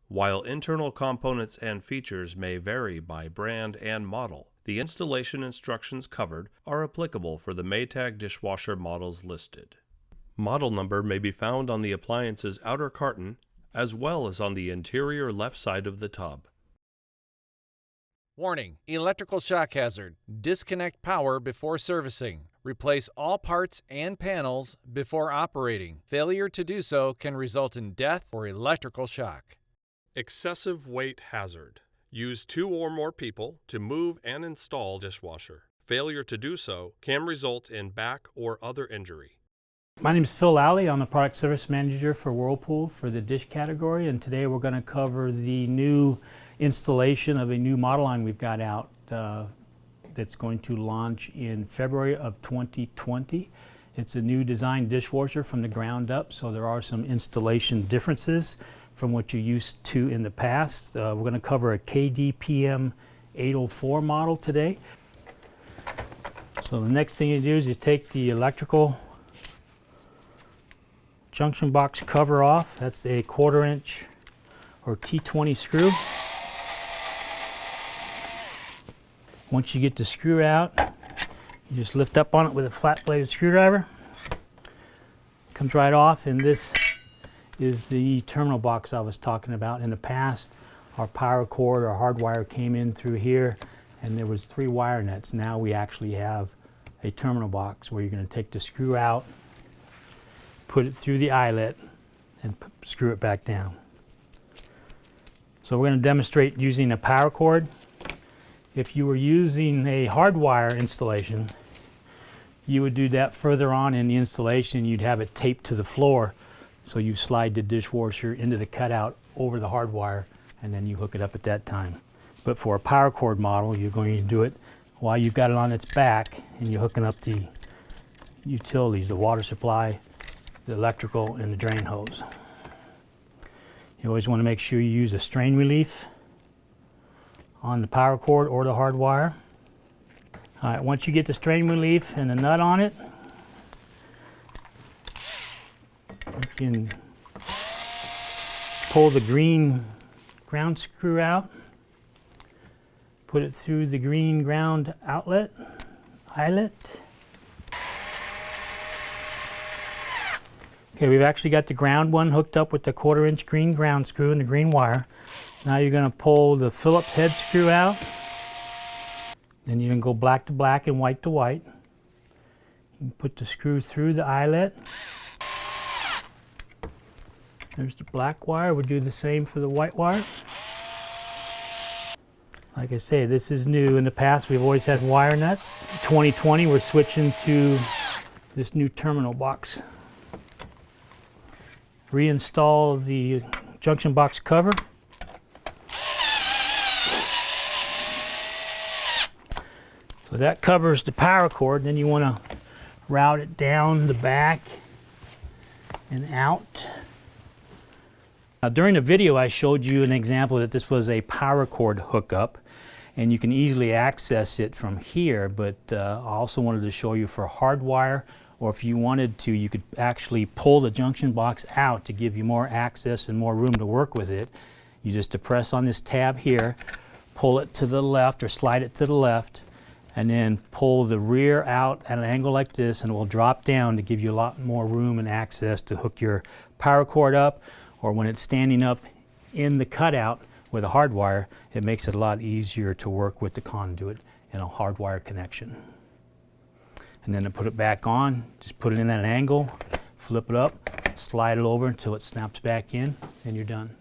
While internal components and features may vary by brand and model, the installation instructions covered are applicable for the Maytag dishwasher models listed. Model number may be found on the appliance's outer carton as well as on the interior left side of the tub. Warning: electrical shock hazard. Disconnect power before servicing. Replace all parts and panels before operating. Failure to do so can result in death or electrical shock. Excessive weight hazard. Use 2 or more people to move and install dishwasher. Failure to do so can result in back or other injury. My name is Phil Lally. I'm the Product Service Manager for Whirlpool for the dish category, and today we're going to cover the new installation of a new model line we've got out that's going to launch in February of 2020. It's a new design dishwasher from the ground up, so there are some installation differences from what you're used to in the past. We're going to cover a KDPM 804 model today. So the next thing you do is you take the electrical junction box cover off. That's a 1/4 inch or T20 screw. Once you get the screw out, you just lift up on it with a flat bladed screwdriver. Comes right off, and this is the terminal box I was talking about. In the past, our power cord or hard wire came in through here, and there was 3 wire nuts. Now we actually have a terminal box where you're going to take the screw out, put it through the eyelet, and screw it back down. So we're going to demonstrate using a power cord. If you were using a hard wire installation, you would do that further on in the installation. You'd have it taped to the floor, so you slide the dishwasher into the cutout over the hard wire, and then you hook it up at that time. But for a power cord model, you're going to do it while you've got it on its back, and you're hooking up the utilities, the water supply, the electrical, and the drain hose. You always want to make sure you use a strain relief on the power cord or the hard wire. All right, once you get the strain relief and the nut on it, you can pull the green ground screw out, put it through the green ground eyelet. Okay, we've actually got the ground one hooked up with the 1/4 inch green ground screw and the green wire. Now you're going to pull the Phillips head screw out. Then you're going to go black to black and white to white. You can put the screw through the eyelet. There's the black wire. We'll do the same for the white wire. Like I say, this is new. In the past, we've always had wire nuts. In 2020, we're switching to this new terminal box. Reinstall the junction box cover. So that covers the power cord. Then you want to route it down the back and out. Now, during the video, I showed you an example that this was a power cord hookup, and you can easily access it from here, but I also wanted to show you for hard wire, or if you wanted to, you could actually pull the junction box out to give you more access and more room to work with it. You just depress on this tab here, pull it to the left or slide it to the left, and then pull the rear out at an angle like this, and it will drop down to give you a lot more room and access to hook your power cord up, or when it's standing up in the cutout with a hard wire, it makes it a lot easier to work with the conduit in a hard wire connection. And then to put it back on, just put it in at an angle, flip it up, slide it over until it snaps back in, and you're done.